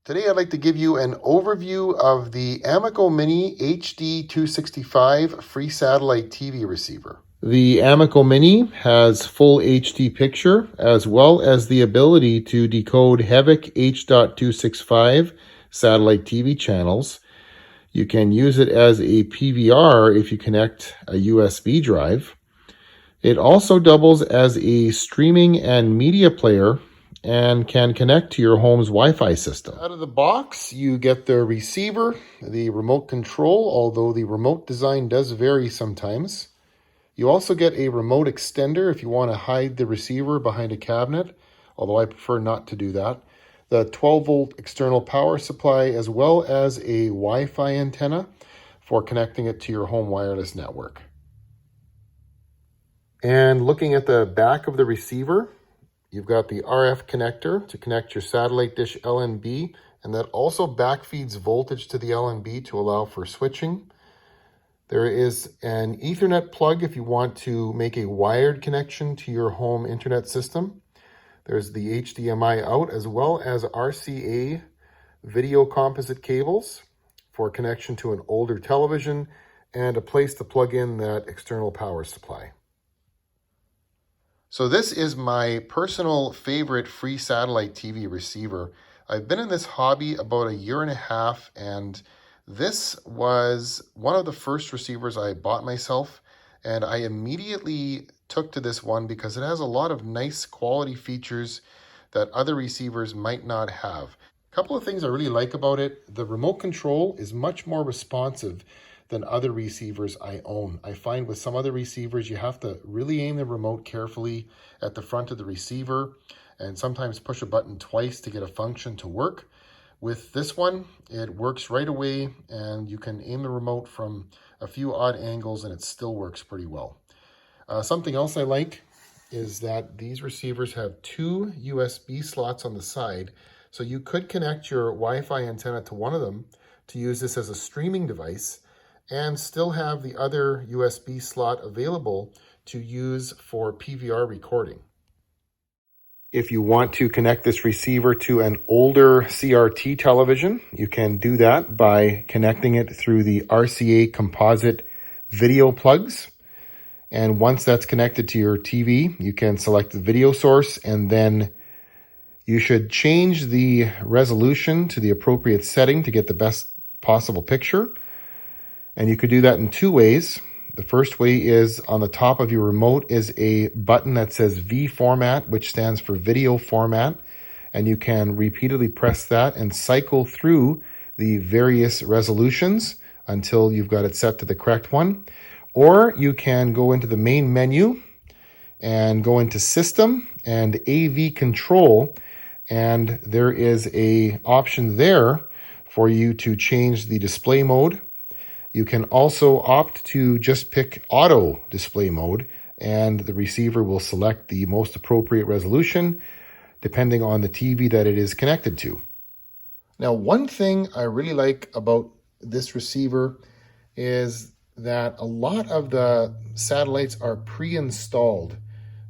Today I'd like to give you an overview of the Amiko Mini HD265 free satellite TV receiver. The Amiko Mini has full HD picture as well as the ability to decode HEVC H.265 satellite TV channels. You can use it as a PVR if you connect a USB drive. It also doubles as a streaming and media player and can connect to your home's Wi-Fi system. Out of the box, you get the receiver, the remote control, although the remote design does vary sometimes. You also get a remote extender if you want to hide the receiver behind a cabinet, although I prefer not to do that. The 12-volt external power supply, as well as a Wi-Fi antenna for connecting it to your home wireless network. And looking at the back of the receiver, you've got the RF connector to connect your satellite dish LNB, and that also backfeeds voltage to the LNB to allow for switching. There is an Ethernet plug if you want to make a wired connection to your home internet system. There's the HDMI out as well as RCA video composite cables for connection to an older television and a place to plug in that external power supply. So this is my personal favorite free satellite TV receiver. I've been in this hobby about 1.5 years, and this was one of the first receivers I bought myself, and I immediately took to this one because it has a lot of nice quality features that other receivers might not have. A couple of things I really like about it: the remote control is much more responsive than other receivers I own. I find with some other receivers, you have to really aim the remote carefully at the front of the receiver and sometimes push a button twice to get a function to work. With this one, it works right away and you can aim the remote from a few odd angles and it still works pretty well. Something else I like is that these receivers have 2 USB slots on the side, so you could connect your Wi-Fi antenna to one of them to use this as a streaming device and still have the other USB slot available to use for PVR recording. If you want to connect this receiver to an older CRT television, you can do that by connecting it through the RCA composite video plugs. And once that's connected to your TV, you can select the video source, and then you should change the resolution to the appropriate setting to get the best possible picture. And you could do that in 2 ways. The first way is on the top of your remote is a button that says V format, which stands for video format. And you can repeatedly press that and cycle through the various resolutions until you've got it set to the correct one. Or you can go into the main menu and go into System and AV Control. And there is an option there for you to change the display mode. You can also opt to just pick auto display mode, and the receiver will select the most appropriate resolution depending on the TV that it is connected to. Now, one thing I really like about this receiver is that a lot of the satellites are pre-installed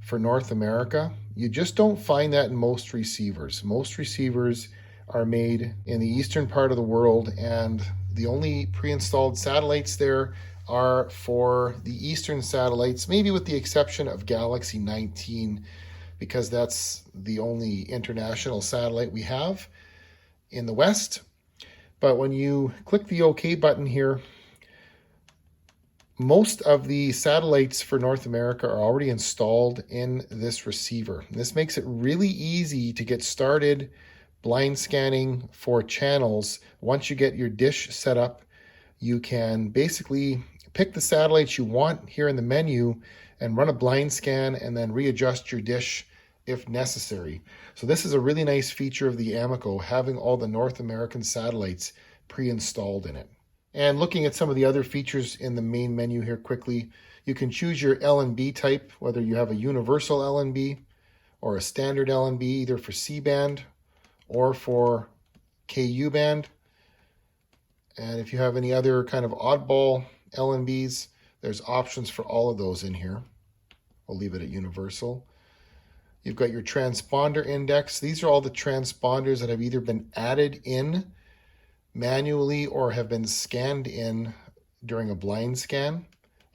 for North America. You just don't find that in most receivers. Most receivers are made in the eastern part of the world, and the only pre-installed satellites there are for the eastern satellites, maybe with the exception of Galaxy 19, because that's the only international satellite we have in the West. But when you click the OK button here, most of the satellites for North America are already installed in this receiver. And this makes it really easy to get started blind scanning for channels. Once you get your dish set up, you can basically pick the satellites you want here in the menu and run a blind scan and then readjust your dish if necessary. So this is a really nice feature of the Amiko, having all the North American satellites pre-installed in it. And looking at some of the other features in the main menu here quickly, you can choose your LNB type, whether you have a universal LNB or a standard LNB, either for C-band or for KU band. And if you have any other kind of oddball LNBs, there's options for all of those in here. We'll leave it at universal. You've got your transponder index. These are all the transponders that have either been added in manually or have been scanned in during a blind scan.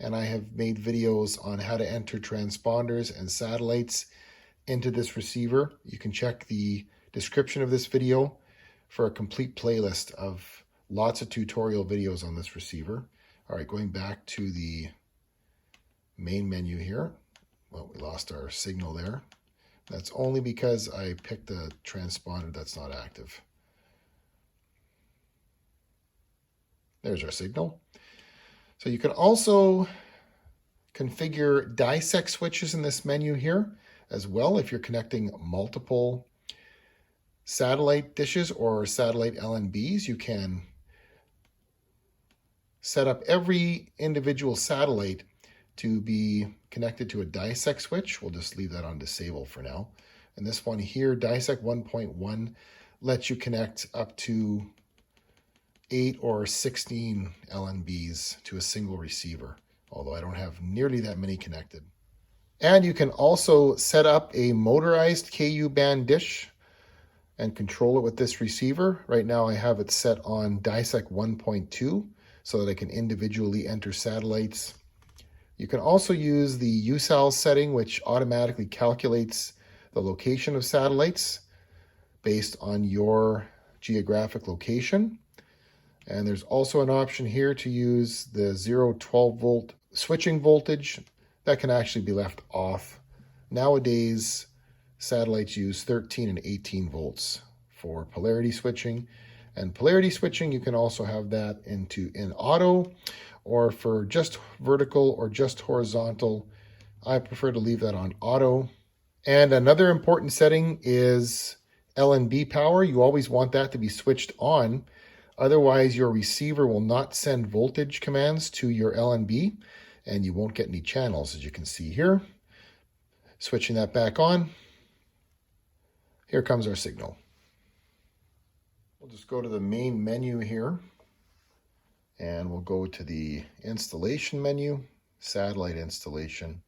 And I have made videos on how to enter transponders and satellites into this receiver. You can check the description of this video for a complete playlist of lots of tutorial videos on this receiver. All right, going back to the main menu here. Well, we lost our signal there. That's only because I picked a transponder that's not active. There's our signal. So you can also configure DiSEqC switches in this menu here as well if you're connecting multiple satellite dishes or satellite LNBs. You can set up every individual satellite to be connected to a DiSEqC switch. We'll just leave that on disable for now. And this one here, DiSEqC 1.1, lets you connect up to 8 or 16 LNBs to a single receiver, although I don't have nearly that many connected. And you can also set up a motorized KU band dish and control it with this receiver. Right now I have it set on DiSEqC 1.2 so that I can individually enter satellites. You can also use the USAL setting, which automatically calculates the location of satellites based on your geographic location. And there's also an option here to use the 0-12 volt switching voltage that can actually be left off. Nowadays, satellites use 13 and 18 volts for polarity switching. And polarity switching, you can also have that in auto or for just vertical or just horizontal. I prefer to leave that on auto. And another important setting is LNB power. You always want that to be switched on. Otherwise, your receiver will not send voltage commands to your LNB and you won't get any channels, as you can see here. Switching that back on. Here comes our signal. We'll just go to the main menu here and we'll go to the installation menu, satellite installation.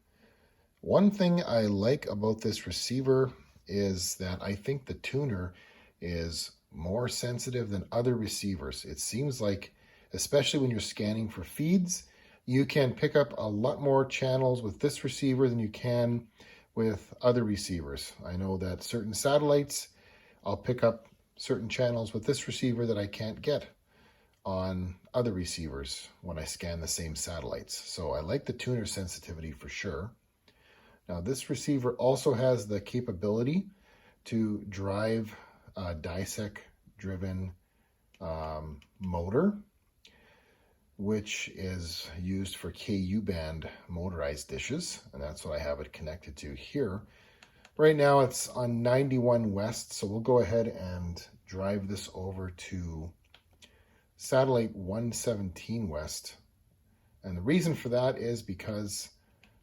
One thing I like about this receiver is that I think the tuner is more sensitive than other receivers. It seems like, especially when you're scanning for feeds, you can pick up a lot more channels with this receiver than you can with other receivers. I know that certain satellites, I'll pick up certain channels with this receiver that I can't get on other receivers when I scan the same satellites. So I like the tuner sensitivity for sure. Now this receiver also has the capability to drive a DiSEqC driven motor, which is used for KU band motorized dishes, and that's what I have it connected to here. Right now it's on 91 West, so we'll go ahead and drive this over to satellite 117 West. And the reason for that is because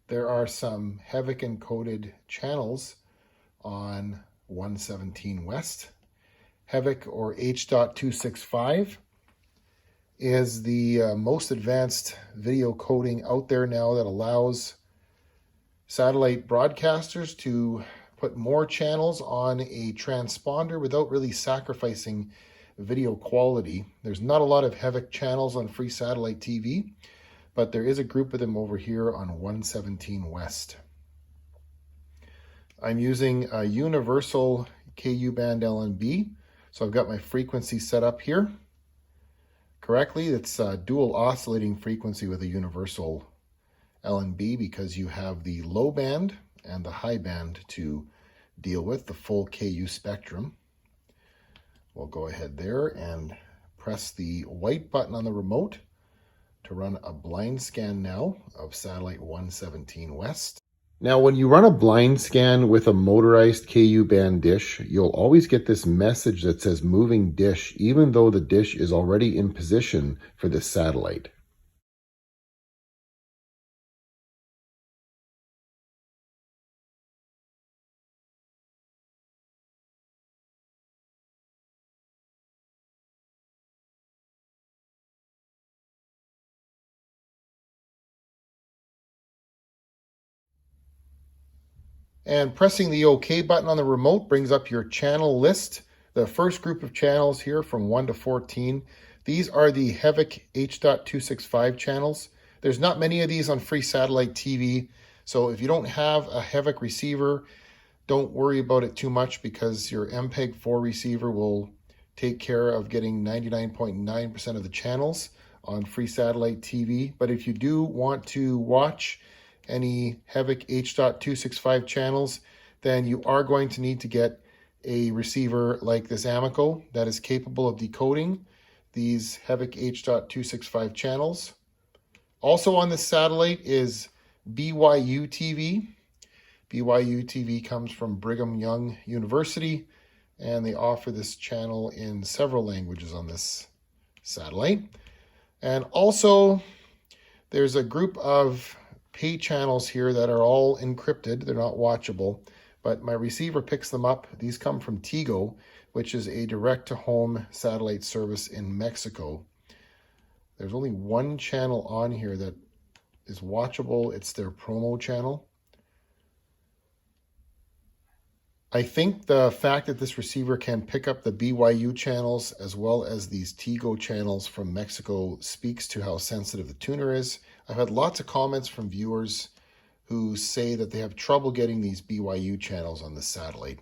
there are some HEVC encoded channels on 117 West. HEVC or H.265 is the most advanced video coding out there now that allows satellite broadcasters to put more channels on a transponder without really sacrificing video quality. There's not a lot of HEVC channels on free satellite TV, but there is a group of them over here on 117 West. I'm using a universal KU band LNB, so I've got my frequency set up here correctly. It's a dual oscillating frequency with a universal LNB because you have the low band and the high band to deal with, the full KU spectrum. We'll go ahead there and press the white button on the remote to run a blind scan now of satellite 117 West. Now, when you run a blind scan with a motorized KU band dish, you'll always get this message that says moving dish, even though the dish is already in position for this satellite. And pressing the OK button on the remote brings up your channel list. The first group of channels here from 1 to 14. These are the HEVC H.265 channels. There's not many of these on free satellite TV. So if you don't have a HEVC receiver, don't worry about it too much because your MPEG-4 receiver will take care of getting 99.9% of the channels on free satellite TV. But if you do want to watch any HEVC H.265 channels, then you are going to need to get a receiver like this Amiko that is capable of decoding these HEVC H.265 channels. Also on this satellite is BYU TV. BYU TV comes from Brigham Young University, and they offer this channel in several languages on this satellite. And also, there's a group of pay channels here that are all encrypted. They're not watchable, but my receiver picks them up. These come from Tigo, which is a direct-to-home satellite service in Mexico. There's only one channel on here that is watchable. It's their promo channel. I think the fact that this receiver can pick up the BYU channels as well as these Tigo channels from Mexico speaks to how sensitive the tuner is. I've had lots of comments from viewers who say that they have trouble getting these BYU channels on the satellite.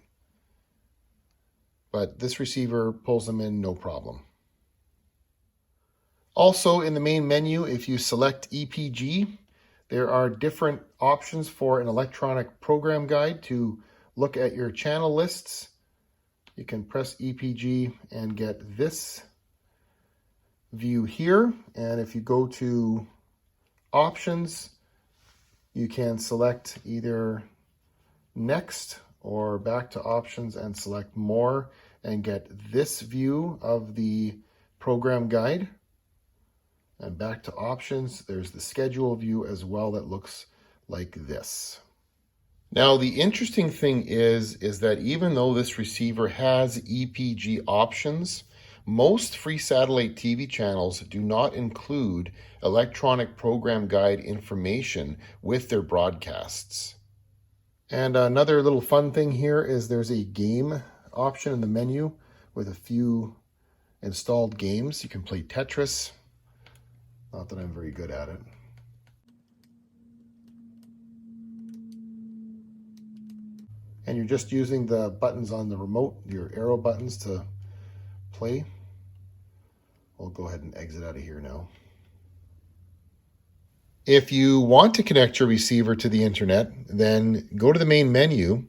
But this receiver pulls them in no problem. Also in the main menu, if you select EPG, there are different options for an electronic program guide to look at your channel lists. You can press EPG and get this view here. And if you go to options, you can select either next or back to options and select more and get this view of the program guide. And back to options, there's the schedule view as well that looks like this. Now, the interesting thing is that even though this receiver has EPG options, most free satellite TV channels do not include electronic program guide information with their broadcasts. And another little fun thing here is there's a game option in the menu with a few installed games. You can play Tetris. Not that I'm very good at it. And you're just using the buttons on the remote, your arrow buttons, to play. I'll go ahead and exit out of here now. If you want to connect your receiver to the internet, then go to the main menu,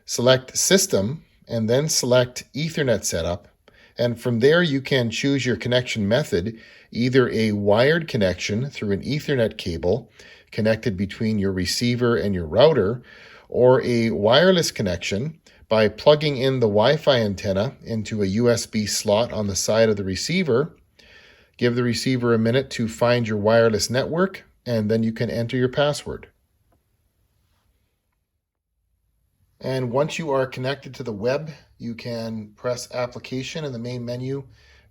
select System, and then select Ethernet Setup. And from there, you can choose your connection method, either a wired connection through an Ethernet cable connected between your receiver and your router, or a wireless connection by plugging in the Wi-Fi antenna into a USB slot on the side of the receiver. Give the receiver a minute to find your wireless network, and then you can enter your password. And once you are connected to the web, you can press Application in the main menu,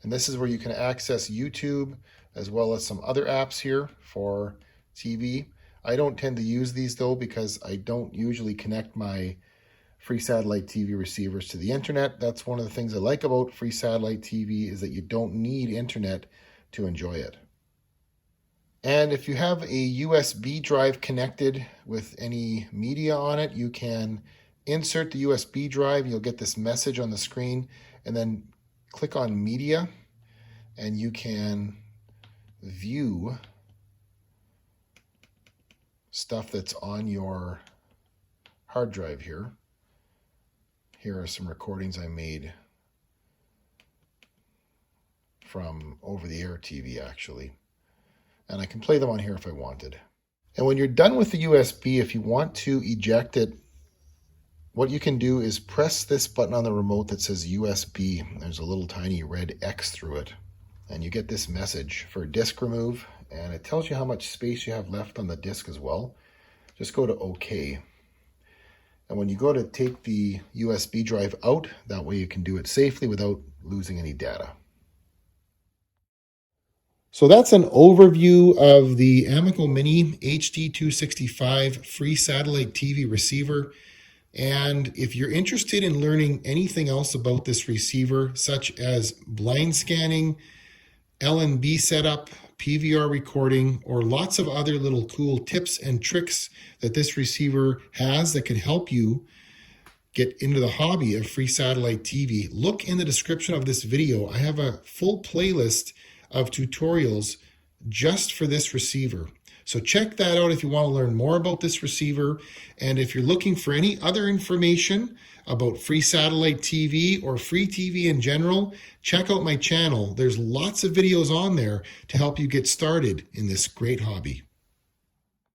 and this is where you can access YouTube as well as some other apps here for TV. I don't tend to use these though because I don't usually connect my free satellite TV receivers to the internet. That's one of the things I like about free satellite TV is that you don't need internet to enjoy it. And if you have a USB drive connected with any media on it, you can insert the USB drive. You'll get this message on the screen and then click on Media and you can view stuff that's on your hard drive here. Here are some recordings I made from over-the-air TV, actually. And I can play them on here if I wanted. And when you're done with the USB, if you want to eject it, what you can do is press this button on the remote that says USB. There's a little tiny red X through it. And you get this message for disk remove. And it tells you how much space you have left on the disk as well. Just go to OK. And when you go to take the USB drive out, that way you can do it safely without losing any data. So that's an overview of the Amiko Mini HD265 free satellite TV receiver. And if you're interested in learning anything else about this receiver, such as blind scanning, LNB setup, PVR recording, or lots of other little cool tips and tricks that this receiver has that can help you get into the hobby of free satellite TV, look in the description of this video. I have a full playlist of tutorials just for this receiver. So check that out if you want to learn more about this receiver. And if you're looking for any other information about free satellite TV or free TV in general, check out my channel. There's lots of videos on there to help you get started in this great hobby.